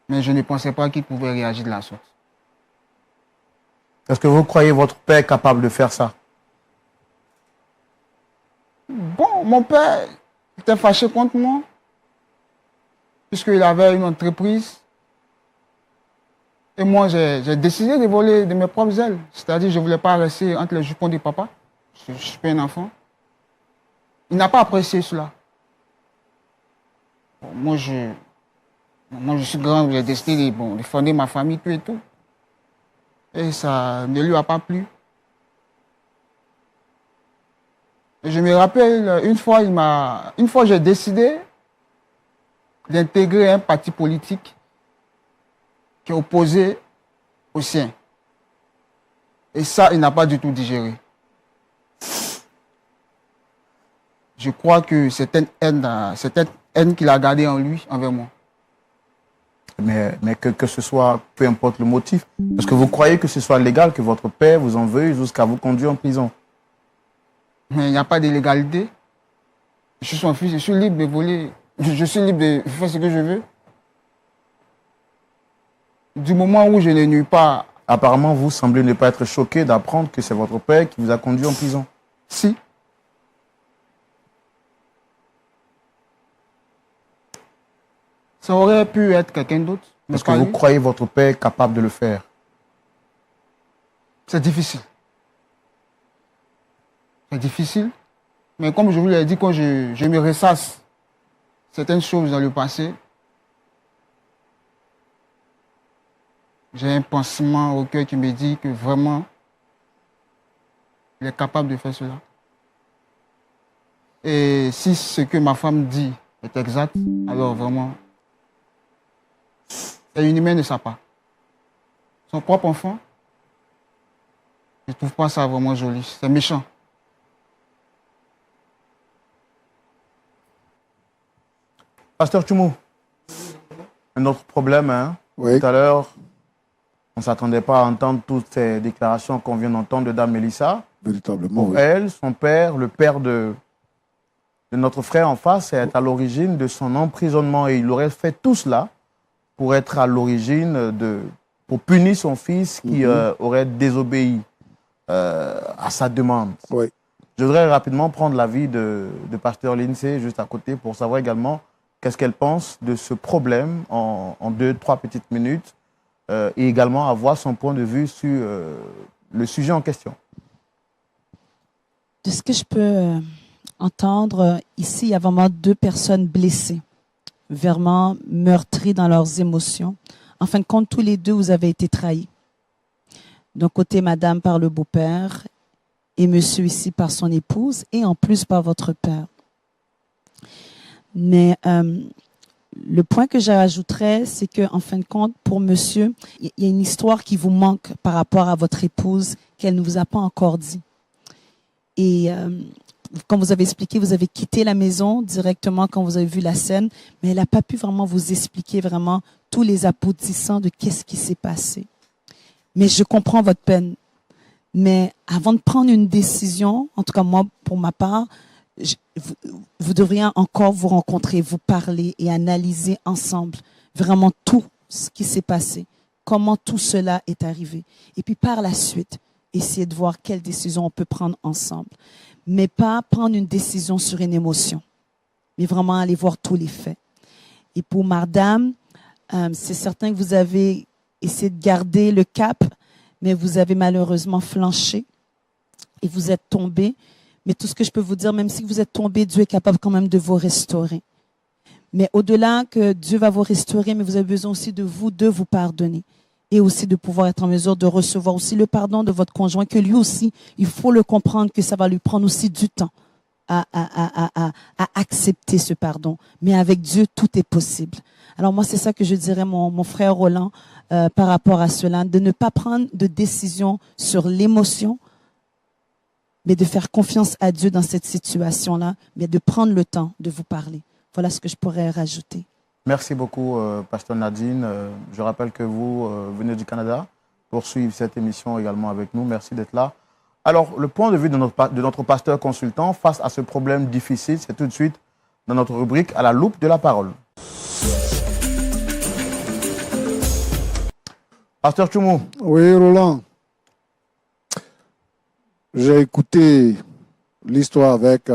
Mais je ne pensais pas qu'il pouvait réagir de la sorte. Est-ce que vous croyez votre père capable de faire ça? Bon, mon père était fâché contre moi, puisqu'il avait une entreprise. Et moi, j'ai décidé de voler de mes propres ailes. C'est-à-dire, je ne voulais pas rester entre les jupons du papa. Je ne suis pas un enfant. Il n'a pas apprécié cela. Bon, moi, je suis grand, j'ai décidé de fonder ma famille, tout et tout. Et ça ne lui a pas plu. Et je me rappelle, une fois j'ai décidé d'intégrer un parti politique qui est opposé au sien. Et ça, il n'a pas du tout digéré. Je crois que c'est une haine qu'il a gardée en lui, envers moi. Mais que ce soit, peu importe le motif, est-ce que vous croyez que ce soit légal que votre père vous en veuille jusqu'à vous conduire en prison? Mais il n'y a pas d'illégalité. Je suis son fils, je suis libre de voler. Je suis libre de faire ce que je veux. Du moment où je ne nuis pas. Apparemment, vous semblez ne pas être choqué d'apprendre que c'est votre père qui vous a conduit en prison. Si. Ça aurait pu être quelqu'un d'autre. Est-ce que vous croyez votre père capable de le faire? C'est difficile. C'est difficile. Mais comme je vous l'ai dit, quand je me ressasse certaines choses dans le passé, j'ai un pansement au cœur qui me dit que vraiment, il est capable de faire cela. Et si ce que ma femme dit est exact, alors vraiment, c'est une humaine de sa part. Son propre enfant, je ne trouve pas ça vraiment joli. C'est méchant. Pasteur Tchoumou, un autre problème, hein? Oui. Tout à l'heure, on ne s'attendait pas à entendre toutes ces déclarations qu'on vient d'entendre de Dame Mélissa. Véritablement, Pour oui. elle, son père, le père de notre frère en face, est à l'origine de son emprisonnement. Et il aurait fait tout cela pour être à l'origine pour punir son fils qui aurait désobéi à sa demande. Oui. Je voudrais rapidement prendre l'avis de Pasteur Lindsay juste à côté pour savoir également qu'est-ce qu'elle pense de ce problème en 2-3 petites minutes et également avoir son point de vue sur le sujet en question. De ce que je peux entendre, ici, il y a vraiment 2 personnes blessées, vraiment meurtries dans leurs émotions. En fin de compte, tous les 2, vous avez été trahis. D'un côté, madame par le beau-père et monsieur ici par son épouse et en plus par votre père. Mais le point que j'ajouterais, c'est que en fin de compte, pour monsieur, il y a une histoire qui vous manque par rapport à votre épouse qu'elle ne vous a pas encore dit. Et Quand vous avez expliqué, vous avez quitté la maison directement quand vous avez vu la scène, mais elle n'a pas pu vraiment vous expliquer vraiment tous les aboutissants de qu'est-ce qui s'est passé. Mais je comprends votre peine. Mais avant de prendre une décision, en tout cas moi, pour ma part, vous devriez encore vous rencontrer, vous parler et analyser ensemble vraiment tout ce qui s'est passé, comment tout cela est arrivé. Et puis par la suite, essayer de voir quelle décision on peut prendre ensemble. Mais pas prendre une décision sur une émotion, mais vraiment aller voir tous les faits. Et pour madame, c'est certain que vous avez essayé de garder le cap, mais vous avez malheureusement flanché et vous êtes tombé. Mais tout ce que je peux vous dire, même si vous êtes tombé, Dieu est capable quand même de vous restaurer. Mais au-delà que Dieu va vous restaurer, mais vous avez besoin aussi de vous pardonner. Et aussi de pouvoir être en mesure de recevoir aussi le pardon de votre conjoint, que lui aussi, il faut le comprendre que ça va lui prendre aussi du temps à accepter ce pardon. Mais avec Dieu, tout est possible. Alors moi, c'est ça que je dirais mon frère Roland par rapport à cela, de ne pas prendre de décision sur l'émotion, mais de faire confiance à Dieu dans cette situation-là, mais de prendre le temps de vous parler. Voilà ce que je pourrais rajouter. Merci beaucoup, Pasteur Nadine. Je rappelle que vous venez du Canada pour suivre cette émission également avec nous. Merci d'être là. Alors, le point de vue de notre pasteur consultant face à ce problème difficile, c'est tout de suite dans notre rubrique « À la loupe de la parole ». Pasteur Tchoumou. Oui, Roland. J'ai écouté l'histoire avec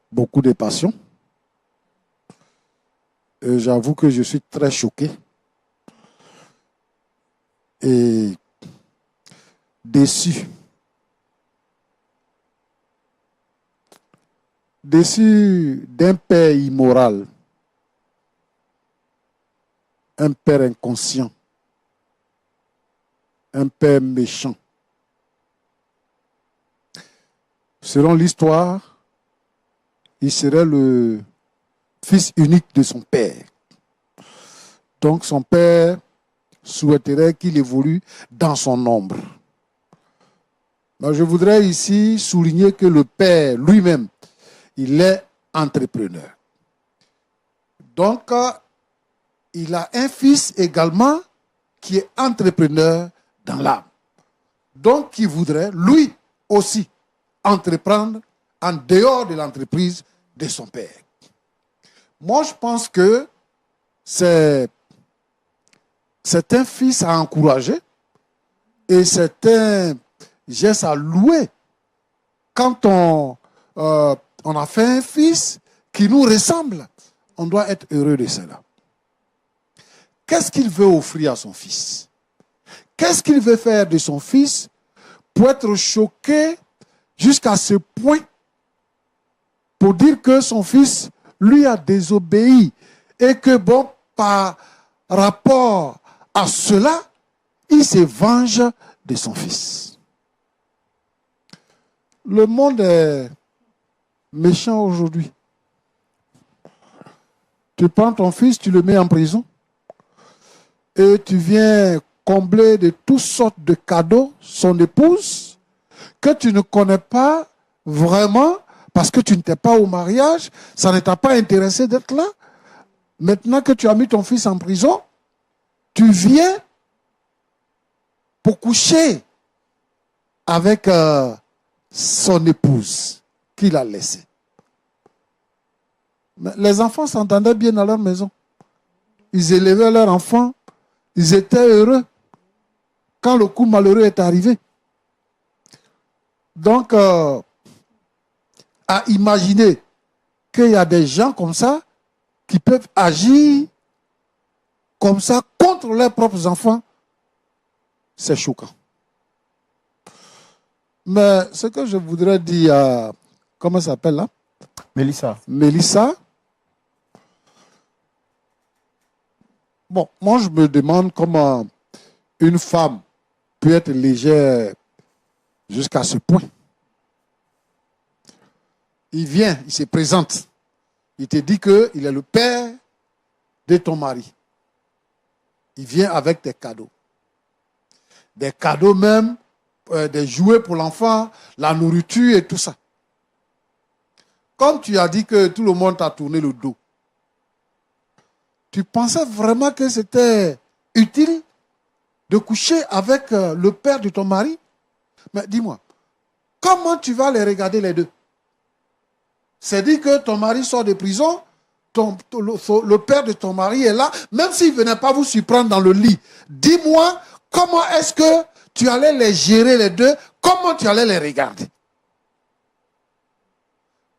beaucoup de passion. Et j'avoue que je suis très choqué et déçu. Déçu d'un père immoral, un père inconscient, un père méchant. Selon l'histoire, il serait le fils unique de son père. Donc son père souhaiterait qu'il évolue dans son ombre. Mais je voudrais ici souligner que le père lui-même, il est entrepreneur. Donc, il a un fils également qui est entrepreneur dans l'âme. Donc, qui voudrait, lui aussi, entreprendre en dehors de l'entreprise de son père. Moi, je pense que c'est un fils à encourager et c'est un geste à louer quand on a fait un fils qui nous ressemble. On doit être heureux de cela. Qu'est-ce qu'il veut offrir à son fils? Qu'est-ce qu'il veut faire de son fils pour être choqué jusqu'à ce point pour dire que son fils lui a désobéi et que bon, par rapport à cela, il se venge de son fils. Le monde est méchant aujourd'hui. Tu prends ton fils, tu le mets en prison et tu viens combler de toutes sortes de cadeaux son épouse que tu ne connais pas vraiment parce que tu n'étais pas au mariage, ça ne t'a pas intéressé d'être là. Maintenant que tu as mis ton fils en prison, tu viens pour coucher avec son épouse qu'il a laissée. Mais les enfants s'entendaient bien à leur maison. Ils élevaient leurs enfants. Ils étaient heureux quand le coup malheureux est arrivé. Donc, à imaginer qu'il y a des gens comme ça qui peuvent agir comme ça contre leurs propres enfants, c'est choquant. Mais ce que je voudrais dire à, comment ça s'appelle là? Mélissa. Bon, moi je me demande comment une femme peut être légère jusqu'à ce point. Il vient, il se présente. Il te dit qu'il est le père de ton mari. Il vient avec des cadeaux. Des cadeaux même, des jouets pour l'enfant, la nourriture et tout ça. comme tu as dit que tout le monde t'a tourné le dos, tu pensais vraiment que c'était utile de coucher avec le père de ton mari? Mais dis-moi, comment tu vas les regarder les deux? C'est dit que ton mari sort de prison, le père de ton mari est là, même s'il ne venait pas vous surprendre dans le lit. Dis-moi, comment est-ce que tu allais les gérer les deux? Comment tu allais les regarder?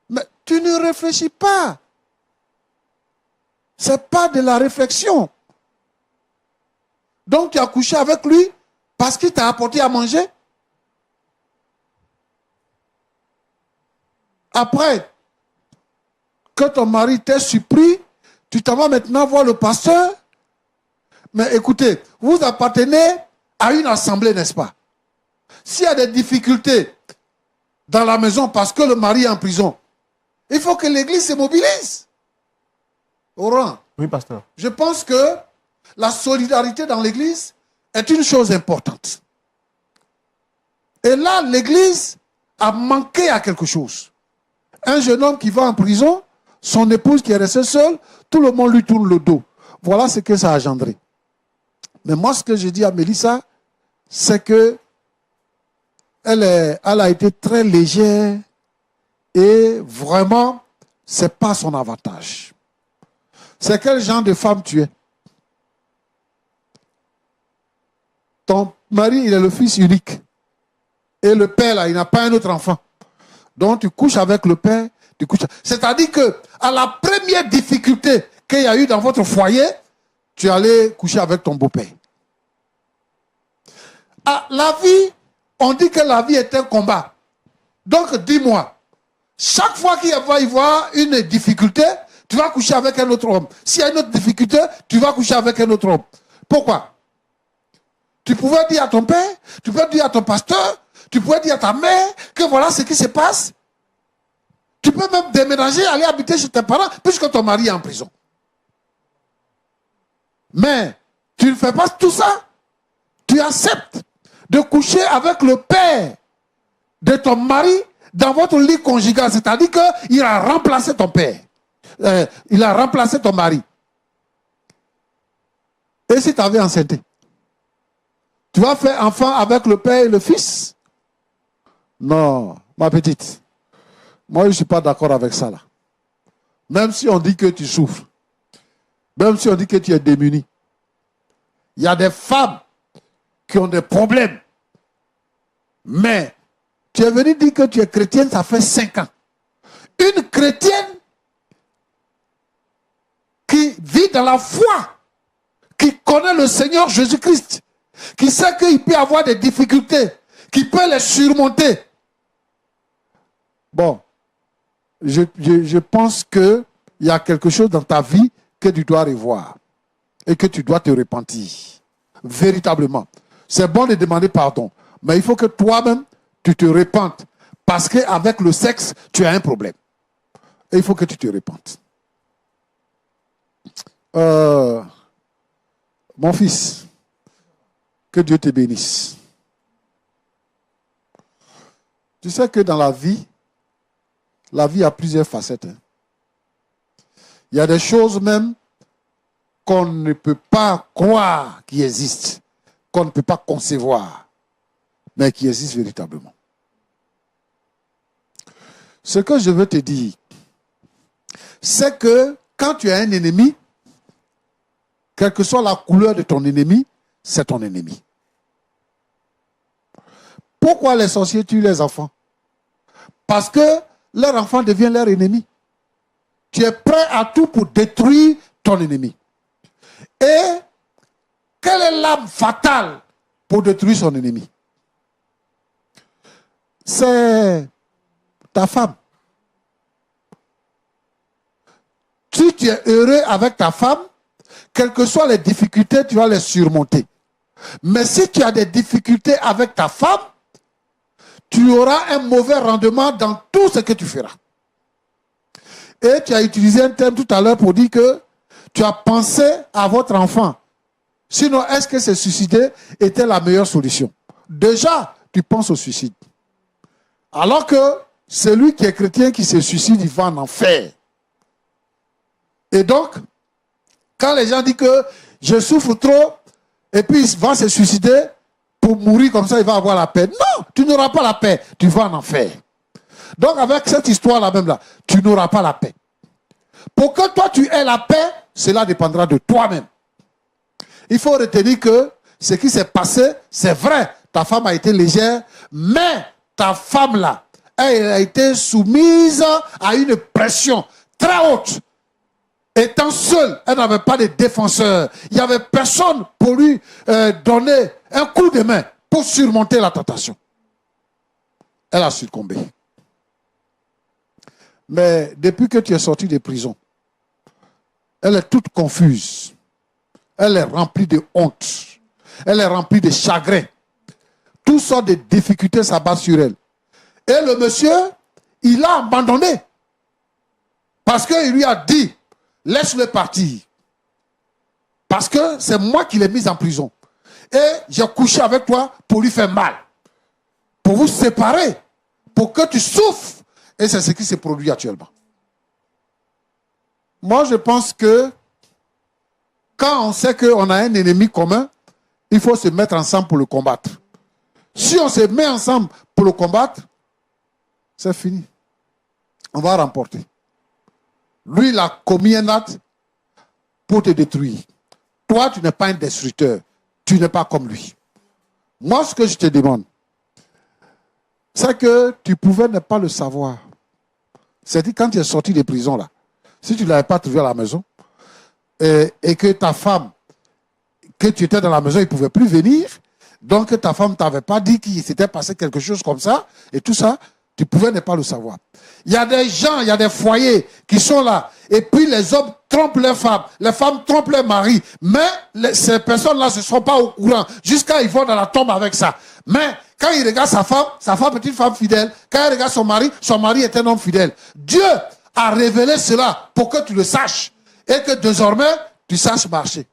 Mais tu ne réfléchis pas. Ce n'est pas de la réflexion. Donc tu as couché avec lui parce qu'il t'a apporté à manger. Après que ton mari t'ait surpris, tu t'en vas maintenant voir le pasteur. Mais écoutez, vous appartenez à une assemblée, n'est-ce pas? S'il y a des difficultés dans la maison parce que le mari est en prison, il faut que l'église se mobilise. Oran. Oui, pasteur. Je pense que la solidarité dans l'église est une chose importante. Et là, l'église a manqué à quelque chose. Un jeune homme qui va en prison, son épouse qui est restée seule, tout le monde lui tourne le dos. Voilà ce que ça a engendré. Mais moi, ce que je dis à Mélissa, c'est que elle a été très légère et vraiment, ce n'est pas son avantage. C'est quel genre de femme tu es? Ton mari, il est le fils unique. Et le père, là, il n'a pas un autre enfant. Donc, tu couches avec le père, tu couches. C'est-à-dire que à la première difficulté qu'il y a eu dans votre foyer, tu allais coucher avec ton beau-père. Ah, la vie, on dit que la vie est un combat. Donc, dis-moi, chaque fois qu'il va y avoir une difficulté, tu vas coucher avec un autre homme. S'il y a une autre difficulté, tu vas coucher avec un autre homme. Pourquoi? Tu pouvais dire à ton père, tu pouvais dire à ton pasteur, tu pouvais dire à ta mère que voilà ce qui se passe. Tu peux même déménager, aller habiter chez tes parents, puisque ton mari est en prison. Mais tu ne fais pas tout ça. Tu acceptes de coucher avec le père de ton mari dans votre lit conjugal. C'est-à-dire qu'il a remplacé ton père. Il a remplacé ton mari. Et si tu avais enceinté, tu vas faire enfant avec le père et le fils? Non, ma petite. Moi, je ne suis pas d'accord avec ça là. Même si on dit que tu souffres, même si on dit que tu es démuni, il y a des femmes qui ont des problèmes. Mais tu es venu dire que tu es chrétienne, ça fait 5 ans. Une chrétienne qui vit dans la foi, qui connaît le Seigneur Jésus-Christ, qui sait qu'il peut avoir des difficultés, qui peut les surmonter. Bon, je pense qu'il y a quelque chose dans ta vie que tu dois revoir et que tu dois te repentir. Véritablement. C'est bon de demander pardon, mais il faut que toi-même, tu te repentes. Parce qu'avec le sexe, tu as un problème. Et il faut que tu te repentes. Mon fils, que Dieu te bénisse. Tu sais que dans la vie a plusieurs facettes. Hein. Il y a des choses même qu'on ne peut pas croire qui existent, qu'on ne peut pas concevoir, mais qui existent véritablement. Ce que je veux te dire, c'est que quand tu as un ennemi, quelle que soit la couleur de ton ennemi, c'est ton ennemi. Pourquoi les sorciers tuent les enfants? Parce que leur enfant devient leur ennemi. Tu es prêt à tout pour détruire ton ennemi. Et quelle est l'arme fatale pour détruire son ennemi? C'est ta femme. Si tu es heureux avec ta femme, quelles que soient les difficultés, tu vas les surmonter. Mais si tu as des difficultés avec ta femme, tu auras un mauvais rendement dans tout ce que tu feras. Et tu as utilisé un terme tout à l'heure pour dire que tu as pensé à votre enfant. Sinon, est-ce que se suicider était la meilleure solution? Déjà, tu penses au suicide. Alors que celui qui est chrétien qui se suicide, il va en enfer. Et donc, quand les gens disent que je souffre trop, et puis il va se suicider pour mourir comme ça, il va avoir la paix. Non, tu n'auras pas la paix, tu vas en enfer. Donc avec cette histoire-là même là, tu n'auras pas la paix. Pour que toi tu aies la paix, cela dépendra de toi-même. Il faut retenir que ce qui s'est passé, c'est vrai, ta femme a été légère, mais ta femme là, elle a été soumise à une pression très haute. Étant seule, elle n'avait pas de défenseur. Il n'y avait personne pour lui donner un coup de main pour surmonter la tentation. Elle a succombé. Mais depuis que tu es sorti de prison, elle est toute confuse. Elle est remplie de honte. Elle est remplie de chagrin. Toutes sortes de difficultés s'abattent sur elle. Et le monsieur, il l'a abandonné. Parce qu'il lui a dit, laisse-le partir. Parce que c'est moi qui l'ai mis en prison. Et j'ai couché avec toi pour lui faire mal. Pour vous séparer. Pour que tu souffres. Et c'est ce qui se produit actuellement. Moi, je pense que quand on sait qu'on a un ennemi commun, il faut se mettre ensemble pour le combattre. Si on se met ensemble pour le combattre, c'est fini. On va remporter. Lui, il a commis un acte pour te détruire. Toi, tu n'es pas un destructeur. Tu n'es pas comme lui. Moi, ce que je te demande, c'est que tu pouvais ne pas le savoir. C'est-à-dire, quand tu es sorti de prison, là, si tu ne l'avais pas trouvé à la maison, et que ta femme, que tu étais dans la maison, il ne pouvait plus venir, donc ta femme ne t'avait pas dit qu'il s'était passé quelque chose comme ça, et tout ça, tu pouvais ne pas le savoir. Il y a des gens, il y a des foyers qui sont là, et puis les hommes trompent leurs femmes, les femmes trompent leurs maris, mais ces personnes-là ne sont pas au courant, jusqu'à ils vont dans la tombe avec ça. Mais quand il regarde sa femme est une femme fidèle, quand il regarde son mari est un homme fidèle. Dieu a révélé cela pour que tu le saches, et que désormais, tu saches marcher.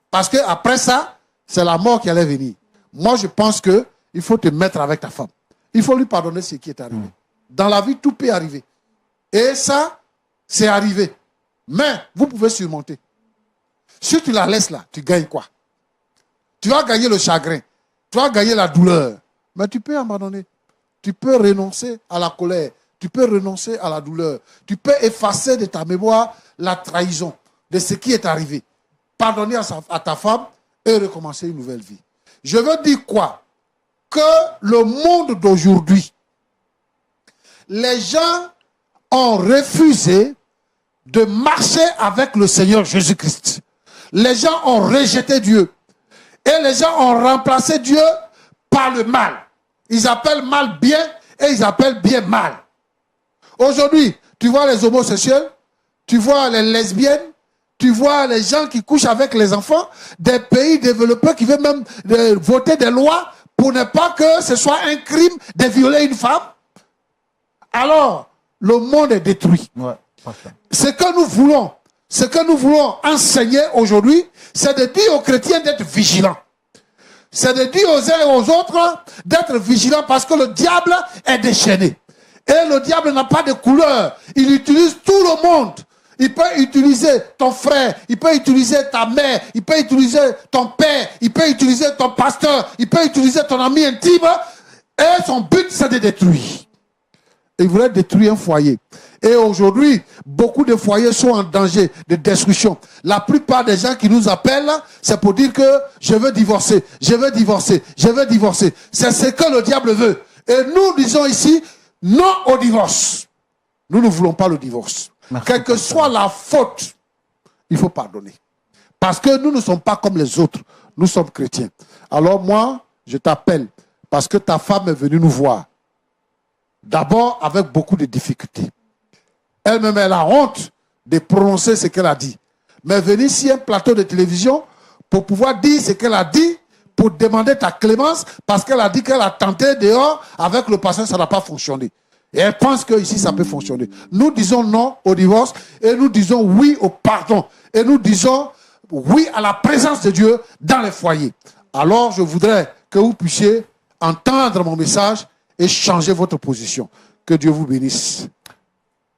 Parce que après ça, c'est la mort qui allait venir. Moi, je pense qu'il faut te mettre avec ta femme. Il faut lui pardonner ce qui est arrivé. Dans la vie, tout peut arriver. Et ça, c'est arrivé. Mais vous pouvez surmonter. Si tu la laisses là, tu gagnes quoi? Tu vas gagner le chagrin. Tu vas gagner la douleur. Mais tu peux abandonner. Tu peux renoncer à la colère. Tu peux renoncer à la douleur. Tu peux effacer de ta mémoire la trahison de ce qui est arrivé. Pardonner à ta femme et recommencer une nouvelle vie. Je veux dire quoi? Que le monde d'aujourd'hui, les gens ont refusé de marcher avec le Seigneur Jésus-Christ. Les gens ont rejeté Dieu. Et les gens ont remplacé Dieu par le mal. Ils appellent mal bien et ils appellent bien mal. Aujourd'hui, tu vois les homosexuels, tu vois les lesbiennes, tu vois les gens qui couchent avec les enfants, des pays développés qui veulent même voter des lois pour ne pas que ce soit un crime de violer une femme. Alors, le monde est détruit. Ouais, ce que nous voulons enseigner aujourd'hui, c'est de dire aux chrétiens d'être vigilants. C'est de dire aux uns et aux autres d'être vigilants parce que le diable est déchaîné. Et le diable n'a pas de couleur. Il utilise tout le monde. Il peut utiliser ton frère, il peut utiliser ta mère, il peut utiliser ton père, il peut utiliser ton pasteur, il peut utiliser ton ami intime. Et son but, c'est de détruire. Il voulait détruire un foyer. Et aujourd'hui, beaucoup de foyers sont en danger de destruction. La plupart des gens qui nous appellent, c'est pour dire que je veux divorcer, je veux divorcer, je veux divorcer. C'est ce que le diable veut. Et nous disons ici, non au divorce. Nous ne voulons pas le divorce. Merci. Quelle que soit la faute, il faut pardonner. Parce que nous ne sommes pas comme les autres. Nous sommes chrétiens. Alors moi, je t'appelle parce que ta femme est venue nous voir. D'abord avec beaucoup de difficultés. Elle-même, elle a honte de prononcer ce qu'elle a dit. Mais venir sur un plateau de télévision pour pouvoir dire ce qu'elle a dit, pour demander ta clémence, parce qu'elle a dit qu'elle a tenté dehors avec le pasteur, ça n'a pas fonctionné. Et elle pense que ici ça peut fonctionner. Nous disons non au divorce et nous disons oui au pardon. Et nous disons oui à la présence de Dieu dans les foyers. Alors je voudrais que vous puissiez entendre mon message et changer votre position. Que Dieu vous bénisse.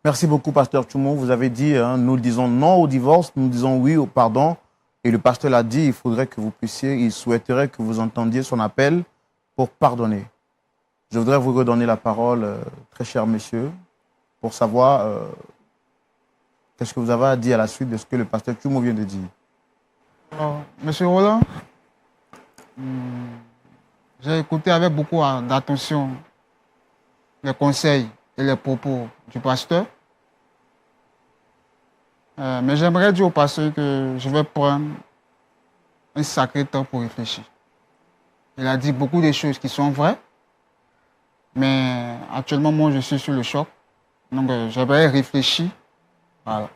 Merci beaucoup, pasteur Tchoumo. Vous avez dit, hein, nous disons non au divorce, nous disons oui au pardon. Et le pasteur l'a dit, il faudrait que vous puissiez, il souhaiterait que vous entendiez son appel pour pardonner. Je voudrais vous redonner la parole, très cher monsieur, pour savoir qu'est-ce que vous avez à dire à la suite de ce que le pasteur Tchoumo vient de dire. Alors, monsieur Roland, j'ai écouté avec beaucoup d'attention les conseils et les propos du pasteur. Mais j'aimerais dire au pasteur que je vais prendre un sacré temps pour réfléchir. Il a dit beaucoup de choses qui sont vraies, mais actuellement, moi, je suis sur le choc. Donc, j'aimerais réfléchir, voilà,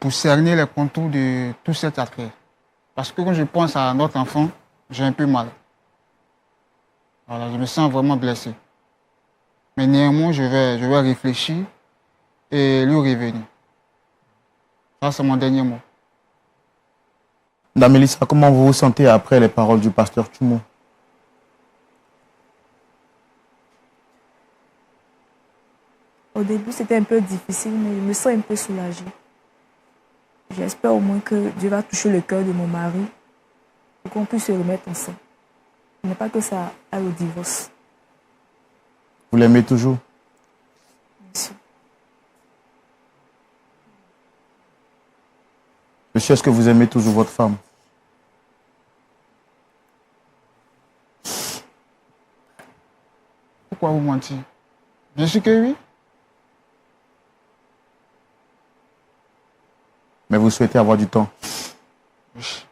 pour cerner les contours de toute cette affaire. Parce que quand je pense à notre enfant, j'ai un peu mal. Voilà, je me sens vraiment blessé. Mais néanmoins, je vais réfléchir et lui revenir. Ça, c'est mon dernier mot. Dame Mélissa, comment vous vous sentez après les paroles du pasteur Tchoumo? Au début, c'était un peu difficile, mais je me sens un peu soulagée. J'espère au moins que Dieu va toucher le cœur de mon mari pour qu'on puisse se remettre ensemble. Il n'est pas que ça aille au divorce. Vous l'aimez toujours? Bien sûr. Monsieur, est-ce que vous aimez toujours votre femme? Pourquoi vous mentir? Bien sûr que oui. Mais vous souhaitez avoir du temps? Oui.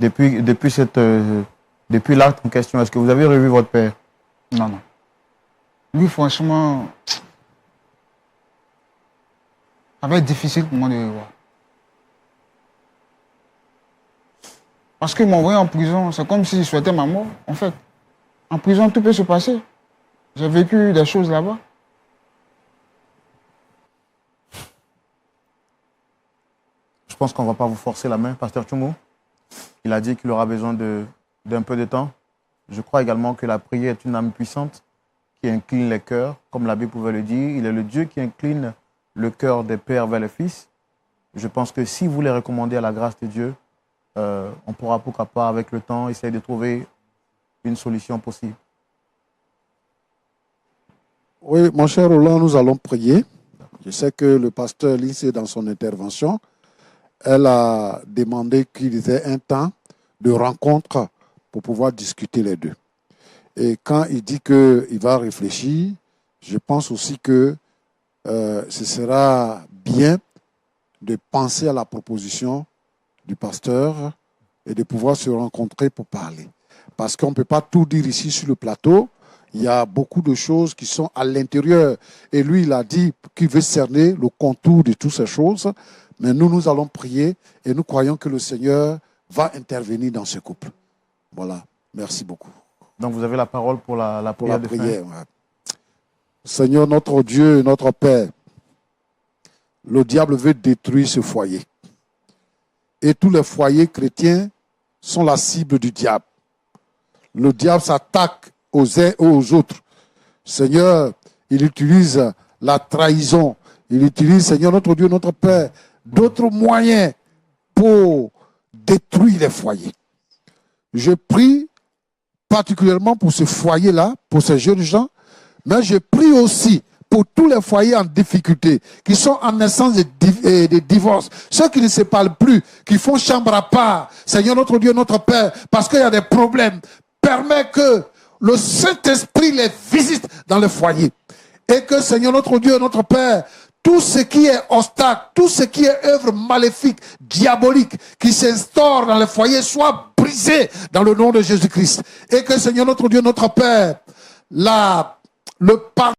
Depuis l'acte en question, est-ce que vous avez revu votre père? Non, non. Lui, franchement, ça va être difficile pour moi de le voir. Parce qu'ils m'ont envoyé en prison, c'est comme s'ils souhaitaient ma mort, en fait. En prison, tout peut se passer. J'ai vécu des choses là-bas. Je pense qu'on ne va pas vous forcer la main, pasteur Tchoumo. Il a dit qu'il aura besoin d'un peu de temps. Je crois également que la prière est une âme puissante qui incline les cœurs, comme l'abbé pouvait le dire. Il est le Dieu qui incline le cœur des pères vers les fils. Je pense que si vous les recommandez à la grâce de Dieu, on pourra pourquoi pas, avec le temps, essayer de trouver une solution possible. Oui, mon cher Roland, nous allons prier. Je sais que le pasteur Lissé, dans son intervention, elle a demandé qu'il y ait un temps de rencontre pour pouvoir discuter les deux. Et quand il dit qu'il va réfléchir, je pense aussi que ce sera bien de penser à la proposition du pasteur et de pouvoir se rencontrer pour parler. Parce qu'on ne peut pas tout dire ici sur le plateau. Il y a beaucoup de choses qui sont à l'intérieur. Et lui, il a dit qu'il veut cerner le contour de toutes ces choses. Mais nous allons prier et nous croyons que le Seigneur va intervenir dans ce couple. Voilà. Merci beaucoup. Donc vous avez la parole pour la prière de fin. Ouais. Seigneur, notre Dieu, notre Père, le diable veut détruire ce foyer. Et tous les foyers chrétiens sont la cible du diable. Le diable s'attaque aux uns et aux autres. Seigneur, il utilise la trahison. Il utilise, Seigneur, notre Dieu, notre Père, d'autres moyens pour détruire les foyers. Je prie particulièrement pour ce foyer-là, pour ces jeunes gens, mais je prie aussi pour tous les foyers en difficulté, qui sont en naissance de divorce, ceux qui ne se parlent plus, qui font chambre à part. Seigneur, notre Dieu, notre Père, parce qu'il y a des problèmes, permets que le Saint-Esprit les visite dans le foyer. Et que, Seigneur, notre Dieu, notre Père, tout ce qui est obstacle, tout ce qui est œuvre maléfique, diabolique, qui s'instaure dans le foyer, soit brisé dans le nom de Jésus-Christ. Et que, Seigneur, notre Dieu, notre Père, le pardon.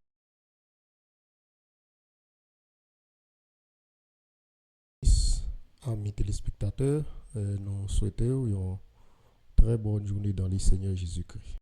Amis téléspectateurs, nous souhaitons une très bonne journée dans le Seigneur Jésus-Christ.